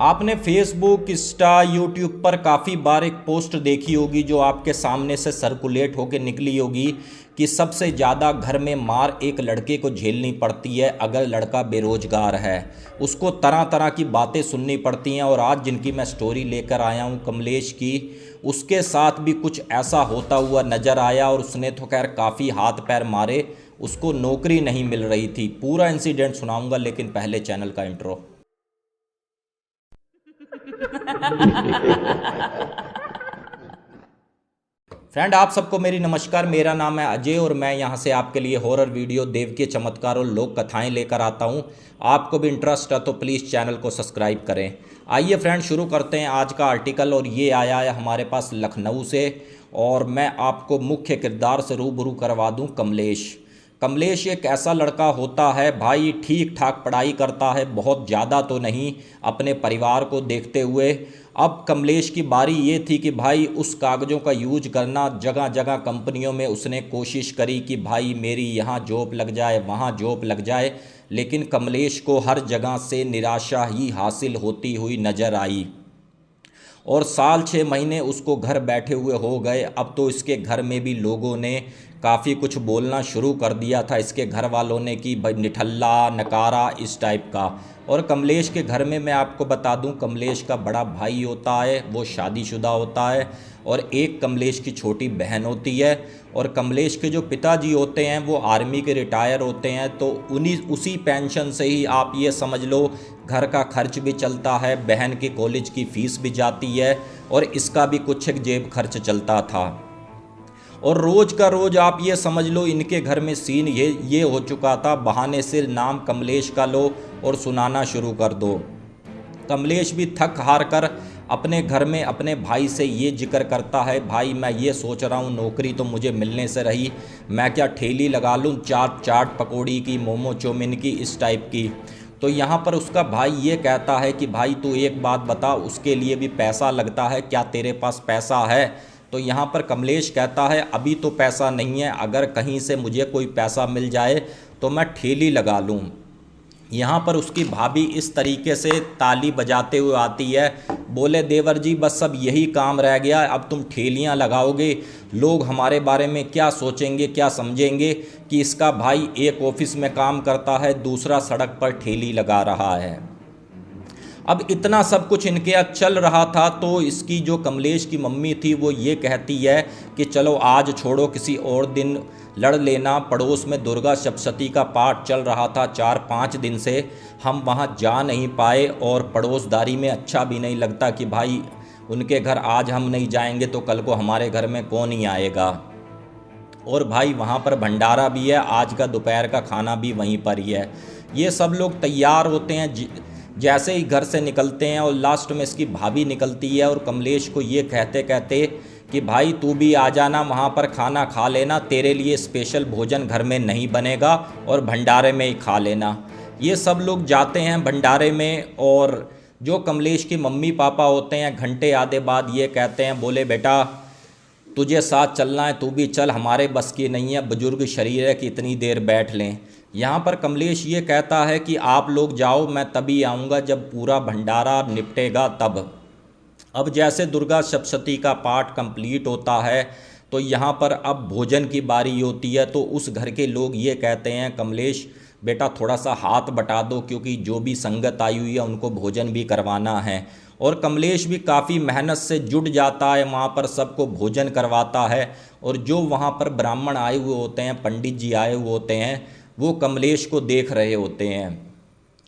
आपने Facebook, Insta, YouTube पर काफ़ी बार एक पोस्ट देखी होगी जो आपके सामने से सर्कुलेट होकर निकली होगी कि सबसे ज़्यादा घर में मार एक लड़के को झेलनी पड़ती है अगर लड़का बेरोजगार है। उसको तरह तरह की बातें सुननी पड़ती हैं। और आज जिनकी मैं स्टोरी लेकर आया हूँ कमलेश की, उसके साथ भी कुछ ऐसा होता हुआ नज़र आया। और उसने तो खैर काफ़ी हाथ पैर मारे, उसको नौकरी नहीं मिल रही थी। पूरा इंसिडेंट सुनाऊंगा, लेकिन पहले चैनल का इंट्रो। फ्रेंड, आप सबको मेरी नमस्कार। मेरा नाम है अजय और मैं यहाँ से आपके लिए हॉरर वीडियो, देव के चमत्कार और लोक कथाएं लेकर आता हूँ। आपको भी इंटरेस्ट है तो प्लीज़ चैनल को सब्सक्राइब करें। आइए फ्रेंड, शुरू करते हैं आज का आर्टिकल। और ये आया है हमारे पास लखनऊ से, और मैं आपको मुख्य किरदार से रूबरू करवा दूँ कमलेश। कमलेश एक ऐसा लड़का होता है भाई, ठीक ठाक पढ़ाई करता है, बहुत ज़्यादा तो नहीं, अपने परिवार को देखते हुए। अब कमलेश की बारी ये थी कि भाई उस कागज़ों का यूज करना। जगह जगह कंपनियों में उसने कोशिश करी कि भाई मेरी यहाँ जॉब लग जाए, वहाँ जॉब लग जाए, लेकिन कमलेश को हर जगह से निराशा ही हासिल होती हुई नज़र आई। और साल 6 महीने उसको घर बैठे हुए हो गए। अब तो इसके घर में भी लोगों ने काफ़ी कुछ बोलना शुरू कर दिया था इसके घर वालों ने कि भाई निठल्ला, नकारा, इस टाइप का। और कमलेश के घर में मैं आपको बता दूं, कमलेश का बड़ा भाई होता है, वो शादीशुदा होता है, और एक कमलेश की छोटी बहन होती है। और कमलेश के जो पिताजी होते हैं वो आर्मी के रिटायर होते हैं, तो उसी पेंशन से ही आप ये समझ लो घर का खर्च भी चलता है, बहन की कॉलेज की फ़ीस भी जाती है, और इसका भी कुछ एक जेब खर्च चलता था। और रोज़ का रोज़ आप ये समझ लो इनके घर में सीन ये हो चुका था, बहाने से नाम कमलेश का लो और सुनाना शुरू कर दो। कमलेश भी थक हार कर अपने घर में अपने भाई से ये जिक्र करता है, भाई मैं ये सोच रहा हूँ नौकरी तो मुझे मिलने से रही, मैं क्या ठेली लगा लूँ चाट पकौड़ी की, मोमो चौमिन की, इस टाइप की। तो यहाँ पर उसका भाई ये कहता है कि भाई तू एक बात बता, उसके लिए भी पैसा लगता है, क्या तेरे पास पैसा है? तो यहाँ पर कमलेश कहता है अभी तो पैसा नहीं है, अगर कहीं से मुझे कोई पैसा मिल जाए तो मैं ठेली लगा लूँ। यहाँ पर उसकी भाभी इस तरीके से ताली बजाते हुए आती है, बोले देवर जी बस अब यही काम रह गया, अब तुम ठेलियाँ लगाओगे, लोग हमारे बारे में क्या सोचेंगे, क्या समझेंगे कि इसका भाई एक ऑफिस में काम करता है, दूसरा सड़क पर ठेली लगा रहा है। अब इतना सब कुछ इनके यहाँ चल रहा था, तो इसकी जो कमलेश की मम्मी थी वो ये कहती है कि चलो आज छोड़ो, किसी और दिन लड़ लेना। पड़ोस में दुर्गा सप्तशती का पाठ चल रहा था 4-5 दिन से, हम वहाँ जा नहीं पाए, और पड़ोसदारी में अच्छा भी नहीं लगता कि भाई उनके घर आज हम नहीं जाएंगे तो कल को हमारे घर में कौन ही आएगा। और भाई वहाँ पर भंडारा भी है, आज का दोपहर का खाना भी वहीं पर ही है। ये सब लोग तैयार होते हैं, जैसे ही घर से निकलते हैं, और लास्ट में इसकी भाभी निकलती है और कमलेश को ये कहते कहते कि भाई तू भी आ जाना, वहाँ पर खाना खा लेना, तेरे लिए स्पेशल भोजन घर में नहीं बनेगा और भंडारे में ही खा लेना। ये सब लोग जाते हैं भंडारे में, और जो कमलेश की मम्मी पापा होते हैं घंटे आधे बाद ये कहते हैं, बोले बेटा तुझे साथ चलना है, तू भी चल, हमारे बस की नहीं है, बुजुर्ग शरीर है कि इतनी देर बैठ लें। यहाँ पर कमलेश ये कहता है कि आप लोग जाओ, मैं तभी आऊँगा जब पूरा भंडारा निपटेगा तब। अब जैसे दुर्गा सप्तशती का पाठ कंप्लीट होता है तो यहाँ पर अब भोजन की बारी होती है। तो उस घर के लोग ये कहते हैं, कमलेश बेटा थोड़ा सा हाथ बटा दो, क्योंकि जो भी संगत आई हुई है उनको भोजन भी करवाना है। और कमलेश भी काफ़ी मेहनत से जुट जाता है, वहाँ पर सबको भोजन करवाता है। और जो वहाँ पर ब्राह्मण आए हुए होते हैं, पंडित जी आए हुए होते हैं, वो कमलेश को देख रहे होते हैं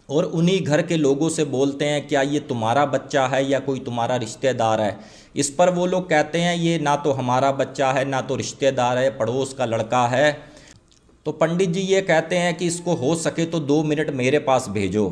और उन्हीं घर के लोगों से बोलते हैं, क्या ये तुम्हारा बच्चा है या कोई तुम्हारा रिश्तेदार है? इस पर वो लोग कहते हैं, ये ना तो हमारा बच्चा है ना तो रिश्तेदार है, पड़ोस का लड़का है। तो पंडित जी ये कहते हैं कि इसको हो सके तो 2 मिनट मेरे पास भेजो।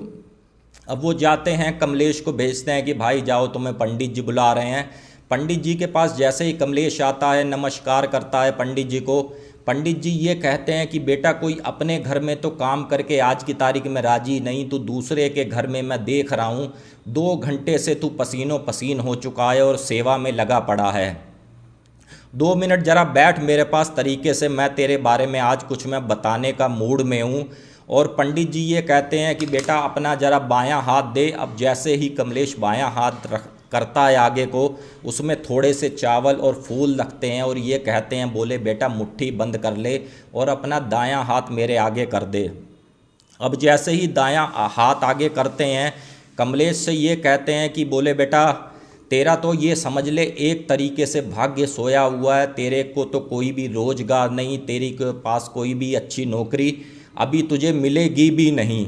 अब वो जाते हैं, कमलेश को भेजते हैं कि भाई जाओ, तुम्हें पंडित जी बुला रहे हैं। पंडित जी के पास जैसे ही कमलेश आता है, नमस्कार करता है पंडित जी को। पंडित जी ये कहते हैं कि बेटा कोई अपने घर में तो काम करके आज की तारीख में राजी नहीं, तो दूसरे के घर में मैं देख रहा हूँ 2 घंटे से तू पसीनों पसीन हो चुका है और सेवा में लगा पड़ा है। 2 मिनट ज़रा बैठ मेरे पास तरीके से, मैं तेरे बारे में आज कुछ मैं बताने का मूड में हूँ। और पंडित जी ये कहते हैं कि बेटा अपना ज़रा बायां हाथ दे। अब जैसे ही कमलेश बायां हाथ करता है आगे को, उसमें थोड़े से चावल और फूल रखते हैं और ये कहते हैं, बोले बेटा मुट्ठी बंद कर ले और अपना दायां हाथ मेरे आगे कर दे। अब जैसे ही दायां हाथ आगे करते हैं, कमलेश से ये कहते हैं कि बोले बेटा तेरा तो ये समझ ले एक तरीके से भाग्य सोया हुआ है, तेरे को तो कोई भी रोजगार नहीं, तेरे के पास कोई भी अच्छी नौकरी अभी तुझे मिलेगी भी नहीं।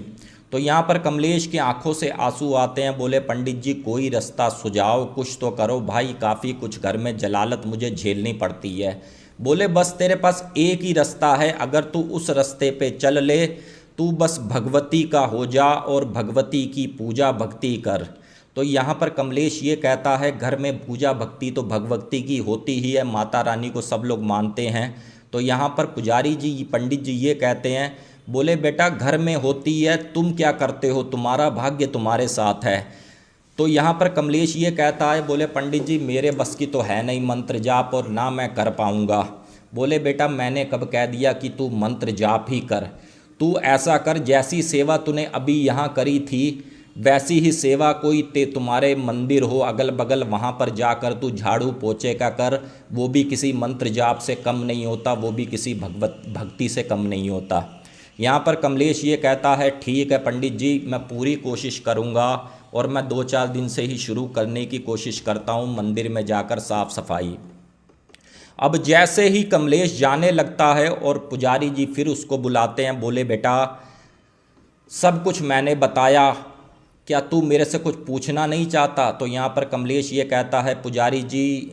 तो यहाँ पर कमलेश की आंखों से आंसू आते हैं। बोले पंडित जी कोई रास्ता सुझाओ, कुछ तो करो भाई, काफ़ी कुछ घर में जलालत मुझे झेलनी पड़ती है। बोले बस तेरे पास एक ही रास्ता है, अगर तू उस रास्ते पे चल ले, तू बस भगवती का हो जा और भगवती की पूजा भक्ति कर। तो यहाँ पर कमलेश ये कहता है घर में पूजा भक्ति तो भगवती की होती ही है, माता रानी को सब लोग मानते हैं। तो यहाँ पर पुजारी जी पंडित जी ये कहते हैं, बोले बेटा घर में होती है, तुम क्या करते हो, तुम्हारा भाग्य तुम्हारे साथ है। तो यहाँ पर कमलेश ये कहता है, बोले पंडित जी मेरे बस की तो है नहीं मंत्र जाप और ना मैं कर पाऊँगा। बोले बेटा मैंने कब कह दिया कि तू मंत्र जाप ही कर, तू ऐसा कर जैसी सेवा तूने अभी यहाँ करी थी वैसी ही सेवा कोई तुम्हारे मंदिर हो अगल बगल, वहाँ पर जाकर तू झाड़ू पोछे का कर, वो भी किसी मंत्र जाप से कम नहीं होता, वो भी किसी भक्ति से कम नहीं होता। यहाँ पर कमलेश ये कहता है ठीक है पंडित जी, मैं पूरी कोशिश करूँगा और मैं 2-4 दिन से ही शुरू करने की कोशिश करता हूँ मंदिर में जाकर साफ़ सफाई। अब जैसे ही कमलेश जाने लगता है और पुजारी जी फिर उसको बुलाते हैं, बोले बेटा सब कुछ मैंने बताया, क्या तू मेरे से कुछ पूछना नहीं चाहता। तो यहाँ पर कमलेश ये कहता है, पुजारी जी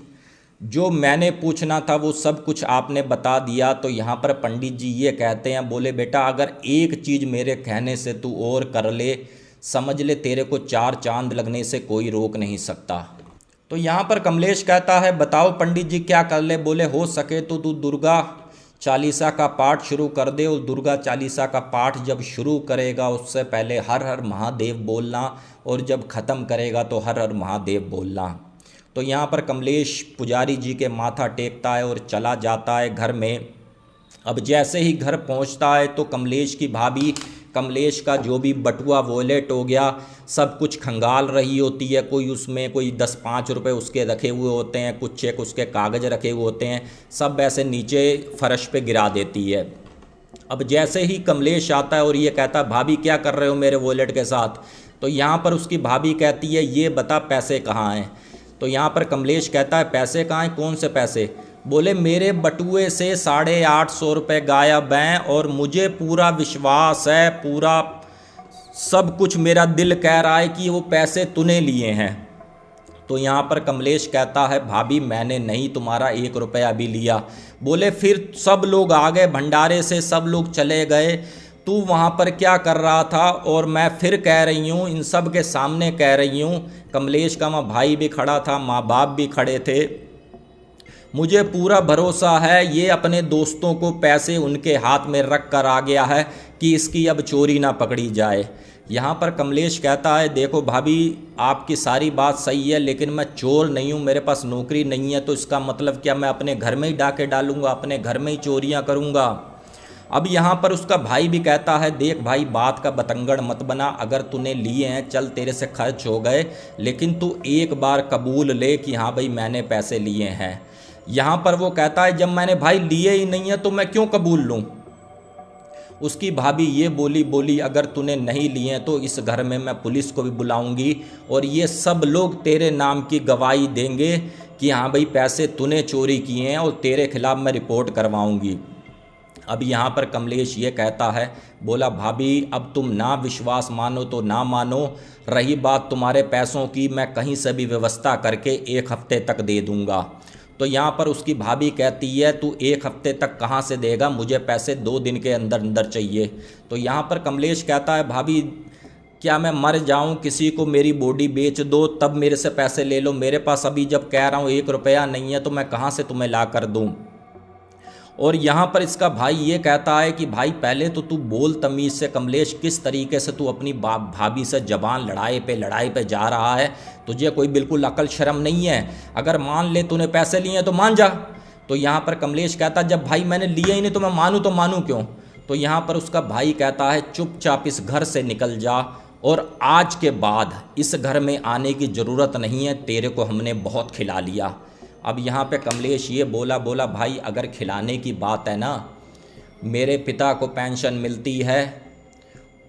जो मैंने पूछना था वो सब कुछ आपने बता दिया। तो यहाँ पर पंडित जी ये कहते हैं, बोले बेटा अगर एक चीज़ मेरे कहने से तू और कर ले, समझ ले तेरे को 4 चांद लगने से कोई रोक नहीं सकता। तो यहाँ पर कमलेश कहता है, बताओ पंडित जी क्या कर ले। बोले हो सके तो तू दुर्गा चालीसा का पाठ शुरू कर दे, और दुर्गा चालीसा का पाठ जब शुरू करेगा उससे पहले हर हर महादेव बोलना, और जब ख़त्म करेगा तो हर हर महादेव बोलना। तो यहाँ पर कमलेश पुजारी जी के माथा टेकता है और चला जाता है घर में। अब जैसे ही घर पहुँचता है तो कमलेश की भाभी कमलेश का जो भी बटुआ वॉलेट हो गया सब कुछ खंगाल रही होती है। कोई उसमें कोई 10-5 रुपये उसके रखे हुए होते हैं, कुछ चेक उसके कागज़ रखे हुए होते हैं, सब ऐसे नीचे फर्श पे गिरा देती है। अब जैसे ही कमलेश आता है और ये कहता है भाभी क्या कर रहे हो मेरे वॉलेट के साथ, तो यहाँ पर उसकी भाभी कहती है ये बता पैसे कहाँ हैं। तो यहाँ पर कमलेश कहता है पैसे कहाँ हैं, कौन से पैसे। बोले मेरे बटुए से 850 रुपये गायब हैं, और मुझे पूरा विश्वास है, पूरा सब कुछ मेरा दिल कह रहा है कि वो पैसे तूने लिए हैं। तो यहाँ पर कमलेश कहता है भाभी मैंने नहीं तुम्हारा 1 रुपया भी लिया। बोले फिर सब लोग आ गए भंडारे से, सब लोग चले गए, तू वहाँ पर क्या कर रहा था। और मैं फिर कह रही हूँ, इन सब के सामने कह रही हूँ, कमलेश का माँ भाई भी खड़ा था, माँ बाप भी खड़े थे, मुझे पूरा भरोसा है ये अपने दोस्तों को पैसे उनके हाथ में रख कर आ गया है कि इसकी अब चोरी ना पकड़ी जाए। यहाँ पर कमलेश कहता है देखो भाभी आपकी सारी बात सही है, लेकिन मैं चोर नहीं हूँ, मेरे पास नौकरी नहीं है, तो इसका मतलब क्या मैं अपने घर में ही डाके डालूँगा, अपने घर में ही चोरियाँ करूँगा। अब यहाँ पर उसका भाई भी कहता है देख भाई बात का बतंगड़ मत बना, अगर तूने लिए हैं चल तेरे से खर्च हो गए, लेकिन तू एक बार कबूल ले कि हाँ भाई मैंने पैसे लिए हैं। यहाँ पर वो कहता है जब मैंने भाई लिए ही नहीं है तो मैं क्यों कबूल लूँ। उसकी भाभी ये बोली अगर तूने नहीं लिए तो इस घर में मैं पुलिस को भी बुलाऊंगी और ये सब लोग तेरे नाम की गवाही देंगे कि हाँ भाई पैसे तूने चोरी किए हैं, और तेरे खिलाफ़ मैं रिपोर्ट करवाऊंगी। अब यहाँ पर कमलेश ये कहता है, बोला भाभी अब तुम ना विश्वास मानो तो ना मानो, रही बात तुम्हारे पैसों की, मैं कहीं से भी व्यवस्था करके 1 हफ्ते तक दे दूँगा। तो यहाँ पर उसकी भाभी कहती है तू 1 हफ्ते तक कहाँ से देगा, मुझे पैसे 2 दिन के अंदर अंदर चाहिए। तो यहाँ पर कमलेश कहता है भाभी क्या मैं मर जाऊँ, किसी को मेरी बॉडी बेच दो तब मेरे से पैसे ले लो, मेरे पास अभी जब कह रहा हूँ 1 रुपया नहीं है तो मैं कहाँ से तुम्हें ला कर दूँ। और यहाँ पर इसका भाई ये कहता है कि भाई पहले तो तू बोल तमीज़ से, कमलेश किस तरीके से तू अपनी भाभी से जबान लड़ाई पे जा रहा है, तुझे कोई बिल्कुल अकल शर्म नहीं है। अगर मान ले तूने पैसे लिए हैं तो मान जा। तो यहाँ पर कमलेश कहता जब भाई मैंने लिए ही नहीं तो मैं मानूँ तो मानूँ क्यों। तो यहाँ पर उसका भाई कहता है चुपचाप इस घर से निकल जा और आज के बाद इस घर में आने की ज़रूरत नहीं है, तेरे को हमने बहुत खिला लिया। अब यहाँ पे कमलेश ये बोला भाई अगर खिलाने की बात है ना, मेरे पिता को पेंशन मिलती है,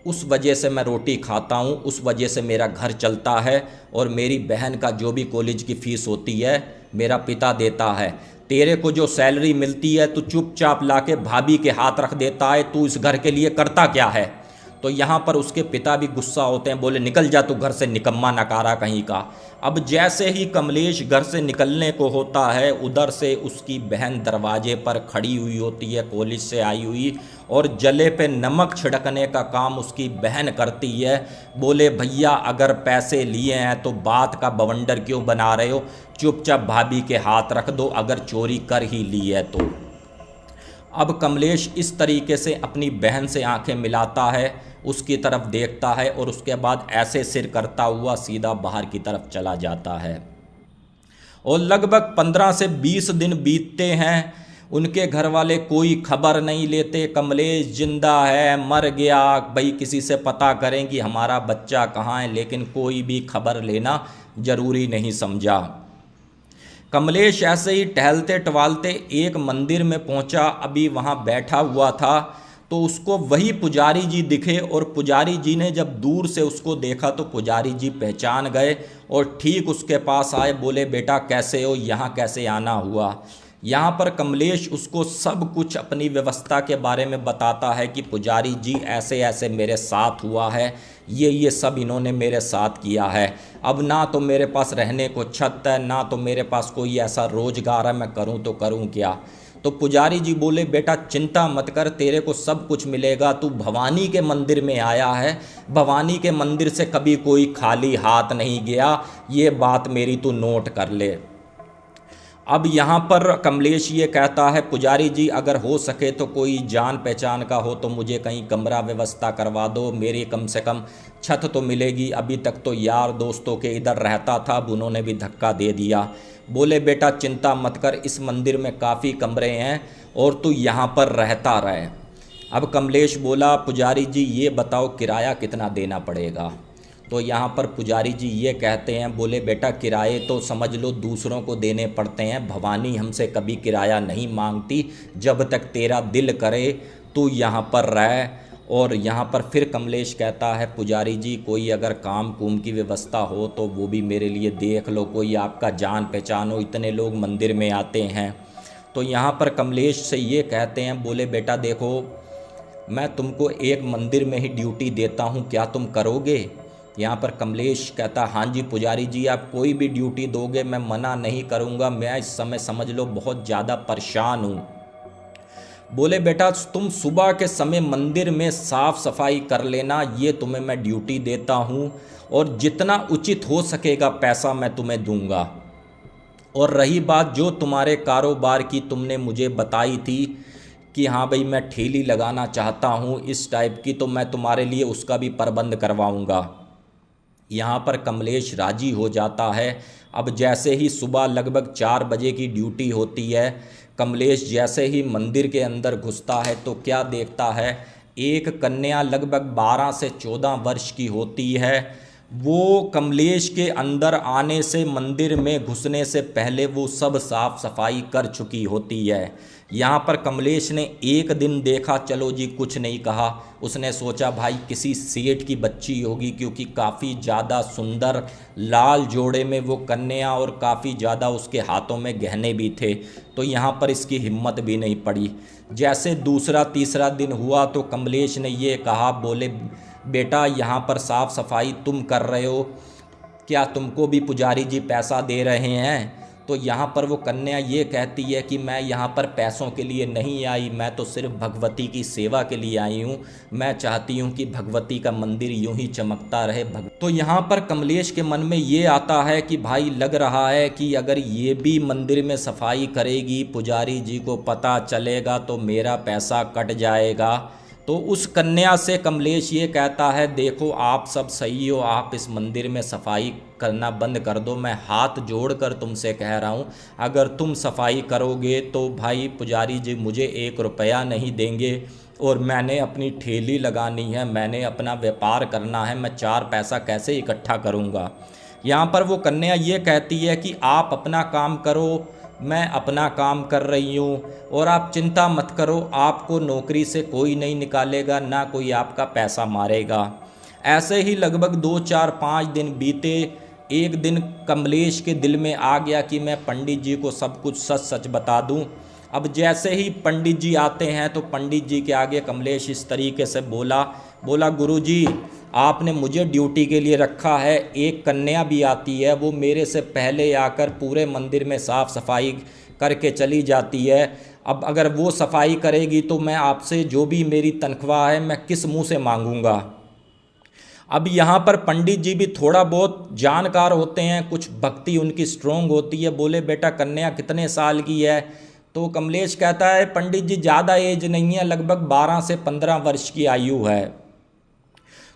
उस वजह से मैं रोटी खाता हूँ, उस वजह से मेरा घर चलता है, और मेरी बहन का जो भी कॉलेज की फ़ीस होती है मेरा पिता देता है। तेरे को जो सैलरी मिलती है तू चुपचाप लाके भाभी के हाथ रख देता है, तू इस घर के लिए करता क्या है। तो यहाँ पर उसके पिता भी गुस्सा होते हैं, बोले निकल जा तू घर से, निकम्मा नकारा कहीं का। अब जैसे ही कमलेश घर से निकलने को होता है, उधर से उसकी बहन दरवाजे पर खड़ी हुई होती है, कॉलेज से आई हुई, और जले पे नमक छिड़कने का काम उसकी बहन करती है। बोले भैया अगर पैसे लिए हैं तो बात का बवंडर क्यों बना रहे हो, चुपचाप भाभी के हाथ रख दो अगर चोरी कर ही ली है तो। अब कमलेश इस तरीके से अपनी बहन से आंखें मिलाता है, उसकी तरफ देखता है, और उसके बाद ऐसे सिर करता हुआ सीधा बाहर की तरफ चला जाता है। और लगभग 15 से 20 दिन बीतते हैं, उनके घर वाले कोई खबर नहीं लेते, कमलेश जिंदा है मर गया, भाई किसी से पता करें कि हमारा बच्चा कहाँ है, लेकिन कोई भी खबर लेना ज़रूरी नहीं समझा। कमलेश ऐसे ही टहलते टवालते एक मंदिर में पहुंचा, अभी वहां बैठा हुआ था तो उसको वही पुजारी जी दिखे, और पुजारी जी ने जब दूर से उसको देखा तो पुजारी जी पहचान गए और ठीक उसके पास आए, बोले बेटा कैसे हो, यहाँ कैसे आना हुआ। यहाँ पर कमलेश उसको सब कुछ अपनी व्यवस्था के बारे में बताता है कि पुजारी जी ऐसे ऐसे मेरे साथ हुआ है, ये सब इन्होंने मेरे साथ किया है। अब ना तो मेरे पास रहने को छत है, ना तो मेरे पास कोई ऐसा रोजगार है, मैं करूं तो करूं क्या। तो पुजारी जी बोले बेटा चिंता मत कर, तेरे को सब कुछ मिलेगा, तू भवानी के मंदिर में आया है, भवानी के मंदिर से कभी कोई खाली हाथ नहीं गया, ये बात मेरी तू नोट कर ले। अब यहाँ पर कमलेश ये कहता है पुजारी जी अगर हो सके तो कोई जान पहचान का हो तो मुझे कहीं कमरा व्यवस्था करवा दो, मेरी कम से कम छत तो मिलेगी, अभी तक तो यार दोस्तों के इधर रहता था, अब उन्होंने भी धक्का दे दिया। बोले बेटा चिंता मत कर, इस मंदिर में काफ़ी कमरे हैं और तू यहाँ पर रहता रहे। अब कमलेश बोला पुजारी जी ये बताओ किराया कितना देना पड़ेगा। तो यहाँ पर पुजारी जी ये कहते हैं, बोले बेटा किराए तो समझ लो दूसरों को देने पड़ते हैं, भवानी हमसे कभी किराया नहीं मांगती, जब तक तेरा दिल करे तू यहाँ पर रह। और यहाँ पर फिर कमलेश कहता है पुजारी जी कोई अगर काम कुम की व्यवस्था हो तो वो भी मेरे लिए देख लो, कोई आपका जान पहचान हो, इतने लोग मंदिर में आते हैं। तो यहाँ पर कमलेश से ये कहते हैं, बोले बेटा देखो मैं तुमको एक मंदिर में ही ड्यूटी देता हूँ, क्या तुम करोगे। यहाँ पर कमलेश कहता हाँ जी पुजारी जी आप कोई भी ड्यूटी दोगे मैं मना नहीं करूँगा, मैं इस समय समझ लो बहुत ज़्यादा परेशान हूँ। बोले बेटा तुम सुबह के समय मंदिर में साफ़ सफाई कर लेना, ये तुम्हें मैं ड्यूटी देता हूँ, और जितना उचित हो सकेगा पैसा मैं तुम्हें दूंगा। और रही बात जो तुम्हारे कारोबार की तुमने मुझे बताई थी कि हाँ भाई मैं ठेली लगाना चाहता हूँ इस टाइप की, तो मैं तुम्हारे लिए उसका भी प्रबंध करवाऊँगा। यहाँ पर कमलेश राजी हो जाता है। अब जैसे ही सुबह लगभग 4 बजे की ड्यूटी होती है, कमलेश जैसे ही मंदिर के अंदर घुसता है तो क्या देखता है, एक कन्या लगभग 12 से 14 वर्ष की होती है। वो कमलेश के अंदर आने से, मंदिर में घुसने से पहले वो सब साफ सफाई कर चुकी होती है। यहाँ पर कमलेश ने एक दिन देखा, चलो जी कुछ नहीं कहा, उसने सोचा भाई किसी सेठ की बच्ची होगी, क्योंकि काफ़ी ज़्यादा सुंदर लाल जोड़े में वो कन्या और काफ़ी ज़्यादा उसके हाथों में गहने भी थे, तो यहाँ पर इसकी हिम्मत भी नहीं पड़ी। जैसे दूसरा तीसरा दिन हुआ तो कमलेश ने ये कहा, बोले बेटा यहाँ पर साफ़ सफाई तुम कर रहे हो, क्या तुमको भी पुजारी जी पैसा दे रहे हैं। तो यहाँ पर वो कन्या ये कहती है कि मैं यहाँ पर पैसों के लिए नहीं आई, मैं तो सिर्फ भगवती की सेवा के लिए आई हूँ, मैं चाहती हूँ कि भगवती का मंदिर यूं ही चमकता रहे। तो यहाँ पर कमलेश के मन में ये आता है कि भाई लग रहा है कि अगर ये भी मंदिर में सफाई करेगी, पुजारी जी को पता चलेगा तो मेरा पैसा कट जाएगा। तो उस कन्या से कमलेश ये कहता है, देखो आप सब सही हो, आप इस मंदिर में सफाई करना बंद कर दो, मैं हाथ जोड़कर तुमसे कह रहा हूँ, अगर तुम सफाई करोगे तो भाई पुजारी जी मुझे 1 रुपया नहीं देंगे, और मैंने अपनी ठेली लगानी है, मैंने अपना व्यापार करना है, मैं 4 पैसा कैसे इकट्ठा करूँगा। यहाँ पर वो कन्या ये कहती है कि आप अपना काम करो, मैं अपना काम कर रही हूँ, और आप चिंता मत करो, आपको नौकरी से कोई नहीं निकालेगा, ना कोई आपका पैसा मारेगा। ऐसे ही लगभग 2 4 5 दिन बीते। एक दिन कमलेश के दिल में आ गया कि मैं पंडित जी को सब कुछ सच सच बता दूं। अब जैसे ही पंडित जी आते हैं तो पंडित जी के आगे कमलेश इस तरीके से बोला गुरुजी, आपने मुझे ड्यूटी के लिए रखा है, एक कन्या भी आती है, वो मेरे से पहले आकर पूरे मंदिर में साफ़ सफाई करके चली जाती है। अब अगर वो सफाई करेगी तो मैं आपसे जो भी मेरी तनख्वाह है मैं किस मुंह से मांगूंगा। अब यहाँ पर पंडित जी भी थोड़ा बहुत जानकार होते हैं, कुछ भक्ति उनकी स्ट्रोंग होती है। बोले बेटा कन्या कितने साल की है? तो कमलेश कहता है पंडित जी ज़्यादा एज नहीं है, लगभग 12 से 15 वर्ष की आयु है।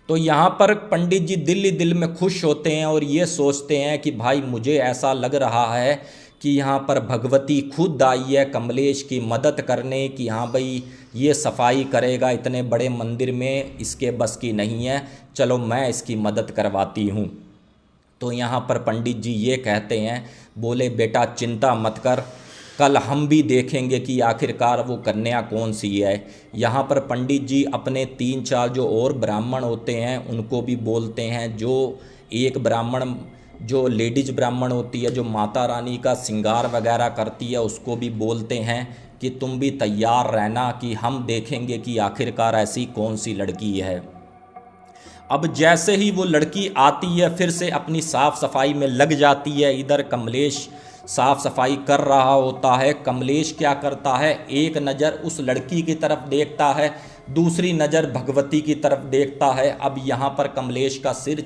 तो यहाँ पर पंडित जी दिल ही दिल में खुश होते हैं और ये सोचते हैं कि भाई मुझे ऐसा लग रहा है कि यहाँ पर भगवती खुद आई है कमलेश की मदद करने की। हाँ भाई ये सफाई करेगा इतने बड़े मंदिर में, इसके बस की नहीं है, चलो मैं इसकी मदद करवाती हूँ। तो यहाँ पर पंडित जी ये कहते हैं, बोले बेटा चिंता मत कर, कल हम भी देखेंगे कि आखिरकार वो कन्या कौन सी है। यहाँ पर पंडित जी अपने 3-4 जो और ब्राह्मण होते हैं उनको भी बोलते हैं। जो एक ब्राह्मण जो लेडीज ब्राह्मण होती है, जो माता रानी का श्रृंगार वगैरह करती है, उसको भी बोलते हैं कि तुम भी तैयार रहना कि हम देखेंगे कि आखिरकार ऐसी कौन सी लड़की है। अब जैसे ही वो लड़की आती है फिर से अपनी साफ़ सफाई में लग जाती है। इधर कमलेश साफ़ सफाई कर रहा होता है। कमलेश क्या करता है, एक नज़र उस लड़की की तरफ देखता है, दूसरी नज़र भगवती की तरफ देखता है। अब यहाँ पर कमलेश का सिर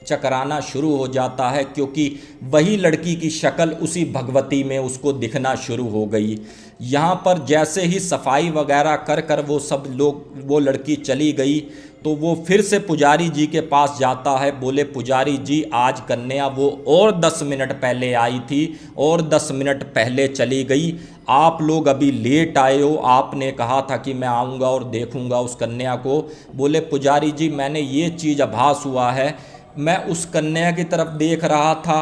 चकराना शुरू हो जाता है, क्योंकि वही लड़की की शक्ल उसी भगवती में उसको दिखना शुरू हो गई। यहाँ पर जैसे ही सफाई वगैरह कर वो सब लोग, वो लड़की चली गई तो वो फिर से पुजारी जी के पास जाता है। बोले पुजारी जी, आज कन्या वो और 10 मिनट पहले आई थी और 10 मिनट पहले चली गई, आप लोग अभी लेट आए हो, आपने कहा था कि मैं आऊँगा और देखूँगा उस कन्या को। बोले पुजारी जी मैंने ये चीज़ आभास हुआ है, मैं उस कन्या की तरफ देख रहा था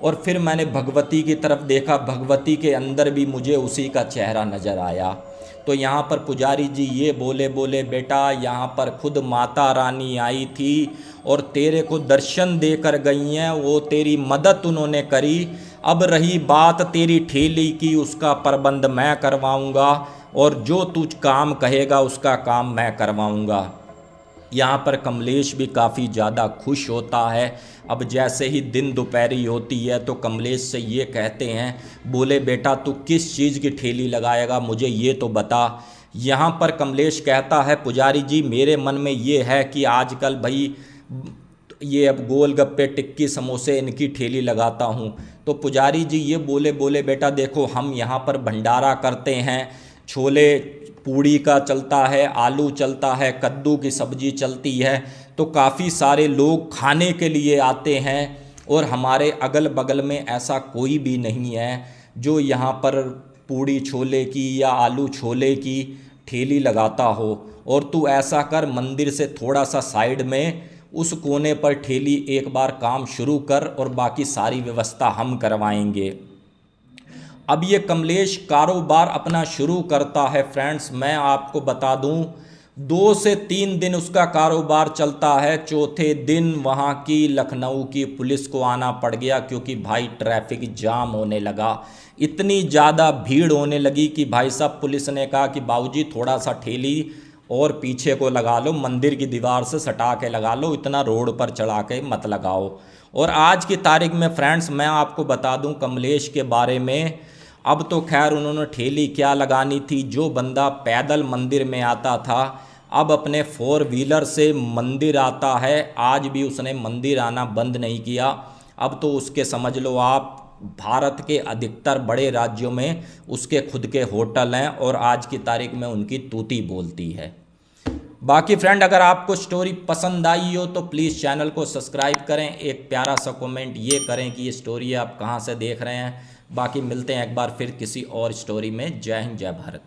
और फिर मैंने भगवती की तरफ देखा, भगवती के अंदर भी मुझे उसी का चेहरा नज़र आया। तो यहाँ पर पुजारी जी ये बोले बेटा यहाँ पर खुद माता रानी आई थी और तेरे को दर्शन देकर गई हैं, वो तेरी मदद उन्होंने करी। अब रही बात तेरी ठेली की, उसका प्रबंध मैं करवाऊँगा और जो तू काम कहेगा उसका काम मैं करवाऊँगा। यहाँ पर कमलेश भी काफ़ी ज़्यादा खुश होता है। अब जैसे ही दिन दोपहरी होती है तो कमलेश से ये कहते हैं, बोले बेटा तू किस चीज़ की ठेली लगाएगा, मुझे ये तो बता। यहाँ पर कमलेश कहता है पुजारी जी मेरे मन में ये है कि आजकल भाई ये अब गोलगप्पे टिक्की समोसे इनकी ठेली लगाता हूँ। तो पुजारी जी ये बोले बेटा देखो हम यहाँ पर भंडारा करते हैं, छोले पूड़ी का चलता है, आलू चलता है, कद्दू की सब्जी चलती है, तो काफ़ी सारे लोग खाने के लिए आते हैं और हमारे अगल बगल में ऐसा कोई भी नहीं है जो यहाँ पर पूड़ी छोले की या आलू छोले की ठेली लगाता हो। और तू ऐसा कर, मंदिर से थोड़ा सा साइड में उस कोने पर ठेली एक बार काम शुरू कर और बाकी सारी व्यवस्था हम करवाएंगे। अब ये कमलेश कारोबार अपना शुरू करता है। फ्रेंड्स मैं आपको बता दूं 2 से 3 दिन उसका कारोबार चलता है। चौथे दिन वहाँ की लखनऊ की पुलिस को आना पड़ गया, क्योंकि भाई ट्रैफिक जाम होने लगा, इतनी ज़्यादा भीड़ होने लगी कि भाई साहब पुलिस ने कहा कि बाबूजी थोड़ा सा ठेली और पीछे को लगा लो, मंदिर की दीवार से सटा के लगा लो, इतना रोड पर चढ़ा के मत लगाओ। और आज की तारीख में फ्रेंड्स मैं आपको बता दूं कमलेश के बारे में, अब तो खैर उन्होंने ठेली क्या लगानी थी, जो बंदा पैदल मंदिर में आता था अब अपने 4 व्हीलर से मंदिर आता है। आज भी उसने मंदिर आना बंद नहीं किया। अब तो उसके समझ लो आप भारत के अधिकतर बड़े राज्यों में उसके खुद के होटल हैं और आज की तारीख में उनकी तूती बोलती है। बाकी फ्रेंड अगर आपको स्टोरी पसंद आई हो तो प्लीज़ चैनल को सब्सक्राइब करें, एक प्यारा सा कमेंट ये करें कि ये स्टोरी आप कहाँ से देख रहे हैं। बाकी मिलते हैं एक बार फिर किसी और स्टोरी में। जय हिंद जय भारत।